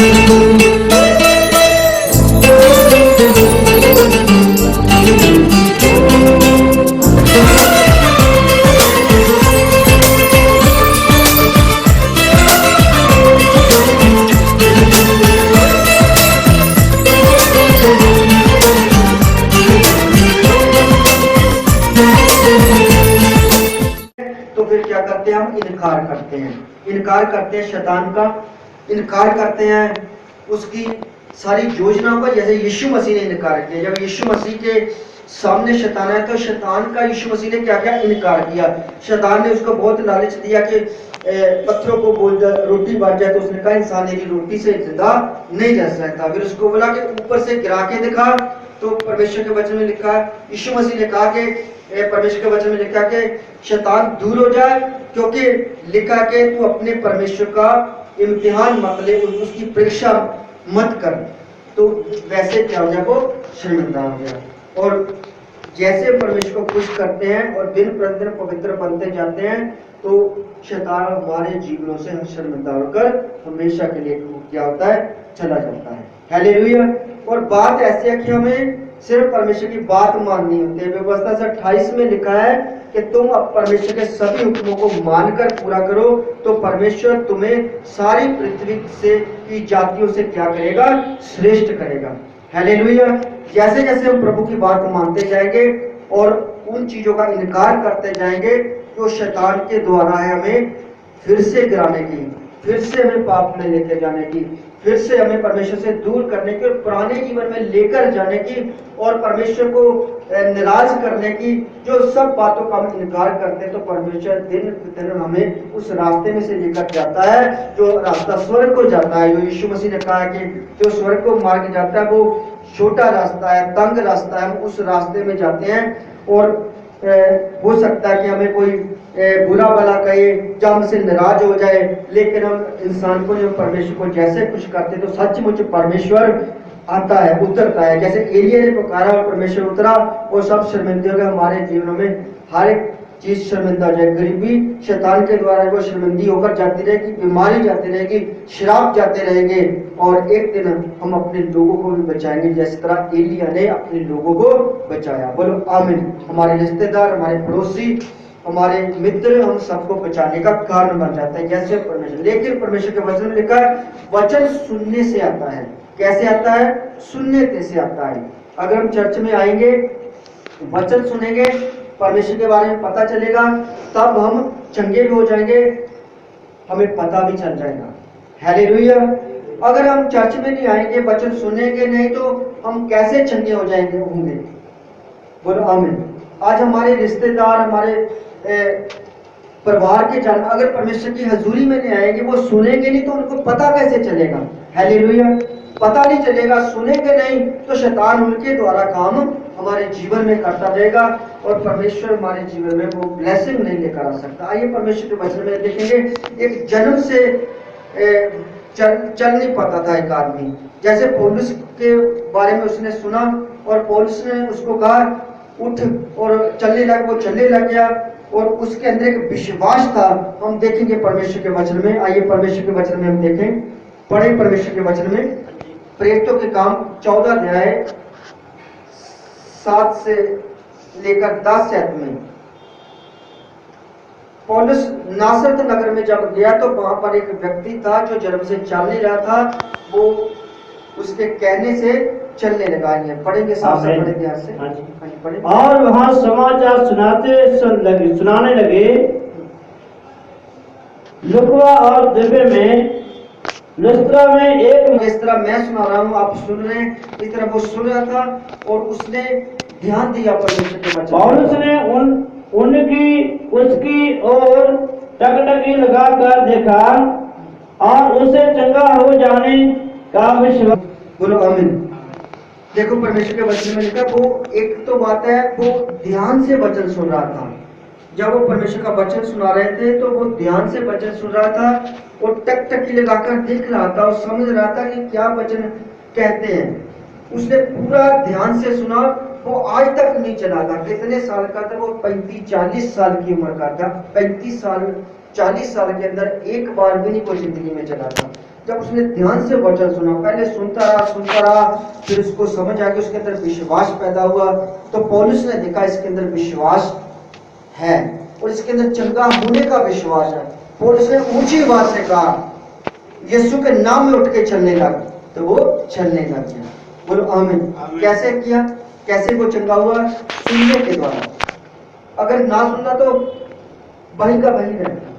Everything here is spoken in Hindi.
तो फिर क्या करते हैं, हम इनकार करते हैं, इनकार करते हैं शैतान का, इनकार करते हैं उसकी सारी योजनाओं का। जैसे यीशु मसीह ने इनकार किया, जब यीशु मसीह के सामने शैतान आया तो शैतान का यीशु मसीह ने क्या क्या इनकार किया। शैतान ने उसको बहुत लालच दिया कि पत्थरों को बोल रोटी बन जाए, तो उसने कहा इंसान मेरी रोटी से जिंदा नहीं रह सकता। फिर उसको बोला कि ऊपर से गिरा के दिखा, तो परमेश्वर के वचन में लिखा, यीशु मसीह ने कहा कि परमेश्वर के वचन में लिखा कि शैतान दूर हो जाए, क्योंकि लिखा कि तू अपने परमेश्वर का इम्तिहान मत ले, उसकी परीक्षा मत कर। तो वैसे क्या हो गया, वो शर्मिंदा हो गया। और जैसे परमेश्वर को खुश करते हैं और दिन प्रतिदिन पवित्र बनते जाते हैं, तो शैतान हमारे जीवनों से शर्मिंदा होकर हमेशा के लिए क्या होता है, चला जाता है। हालेलुया। और बात ऐसी है कि हमें सिर्फ परमेश्वर की बात माननी होती है। व्यवस्था से 28 में लिखा है कि तुम अब परमेश्वर के सभी हुक्मों को मानकर पूरा करो, तो परमेश्वर तुम्हें सारी पृथ्वी से की जातियों से क्या करेगा, श्रेष्ठ करेगा। हालेलुया। जैसे जैसे हम प्रभु की बात मानते जाएंगे और उन चीजों का इनकार करते जाएंगे जो शैतान के द्वारा है हमें फिर से गिराने की, फिर से हमें पाप में लेकर जाने की, फिर से हमें परमेश्वर से दूर करने की और पुराने जीवन में लेकर जाने की और परमेश्वर को निराश करने की, जो सब बातों का हम इनकार करते हैं, तो परमेश्वर दिन प्रतिदिन हमें उस रास्ते में से लेकर जाता है जो रास्ता स्वर्ग को जाता है। जो यीशु मसीह ने कहा कि जो स्वर्ग को मार्ग जाता है वो छोटा रास्ता है, तंग रास्ता है, हम उस रास्ते में जाते हैं। और हो सकता है कि हमें कोई बुरा भला कहे या हमसे नाराज हो जाए, लेकिन हम इंसान को, हम परमेश्वर को जैसे कुछ करते तो सचमुच परमेश्वर आता है, उतरता है। जैसे एलिया ने पुकारा और परमेश्वर उतरा और सब शर्मिंदे हो गए। हमारे जीवनों में हर एक चीज शर्मिंदा हो जाए। गरीबी शैतान के द्वारा वो शर्मिंदी होकर जाती रहेगी, बीमारी जाती रहेगी, शराब जाते रहेंगे, और एक दिन हम अपने लोगों को भी बचाएंगे जैसे तरह एलिया ने अपने लोगों को बचाया। बोलो आमीन। हमारे रिश्तेदार, हमारे पड़ोसी, हमारे मित्र, हम सबको बचाने का कारण बन जाता है जैसे परमेश्वर। लेकिन परमेश्वर के वचन में लिखा है वचन सुनने से आता है। कैसे आता है? सुनने से आता है। अगर हम चर्च में आएंगे, वचन सुनेंगे, परमेश्वर के बारे में पता चलेगा, तब हम चंगे भी हो जाएंगे, हमें पता भी चल जाएगा। हालेलुया। अगर हम चर्च में नहीं आएंगे, वचन सुनेंगे नहीं, तो हम कैसे चंगे हो जाएंगे, होंगे? बोलो आमीन। आज हमारे रिश्तेदार, हमारे परिवार के जान अगर परमेश्वर की हजूरी में नहीं आएंगे, वो सुनेंगे नहीं, तो उनको पता कैसे चलेगा? हालेलुया। पता नहीं चलेगा, सुनेंगे नहीं, तो शैतान उनके द्वारा काम हमारे जीवन में करता रहेगा और परमेश्वर हमारे जीवन में वो ब्लेसिंग नहीं लेकर आ सकता। आइए परमेश्वर के वचन में देखेंगे। एक जन्म से चल नहीं पाता था एक आदमी। जैसे पौलुस के बारे में उसने सुना और पौलुस ने उसको कहा उठ और चलने लग, वो चलने लग गया और उसके अंदर एक विश्वास था। हम देखेंगे परमेश्वर के वचन में। आइए परमेश्वर के वचन में हम देखें, पढ़े परमेश्वर के वचन में प्रेरितों के काम 14 अध्याय 7 से लेकर 10 आयत में। पौलुस नासरत नगर में जब गया तो वहां पर एक व्यक्ति था जो जन्म से चल नहीं रहा था, वो उसके कहने से चलने लगा। पढ़ेंगे, साफ साफ पढ़ेंगे ध्यान से। पढ़े। और वहां समाचार सुनाने लगे लुकवा और दिव्य में लुस्त्रा में एक, इस तरह मैं सुना रहा हूँ, आप सुन रहे हैं, इस तरह वो सुन रहा था और उसने ध्यान दिया परमेश्वर के वचन और उसने उनकी उसकी ओर टकटकी लगाकर देखा और उसे चंगा हो जाने का विश्वास। बोलो आमीन। देखो परमेश्वर के वचन में लिखा, वो एक तो बात है, वो ध्यान से वचन सुन रहा था। जब वो परमेश्वर का वचन सुना रहे थे तो वो ध्यान से वचन सुन रहा था और टकटकी लगाकर देख रहा था और समझ रहा था कि क्या वचन कहते हैं। उसने पूरा ध्यान से सुना। वो आज तक नहीं चला था। कितने साल का था वो? 35-40 साल की उम्र का था। 35 साल 40 साल के अंदर एक बार भी नहीं कोई जिंदगी में चला था। जब उसने ध्यान से वचन सुना, पहले सुनता रहा, फिर उसको समझ आ गई, उसके अंदर विश्वास पैदा हुआ। तो पौलुस ने देखा इसके अंदर विश्वास है और इसके अंदर चंगा होने का विश्वास है। पौलुस ने ऊंची आवाज से कहा, यीशु के नाम में उठ के चलने लग, तो वो चलने लग गया। बोलो आमीन। कैसे किया, कैसे वो चंगा हुआ? सुनने के द्वारा। अगर ना सुनना तो वहीं का वहीं रहता।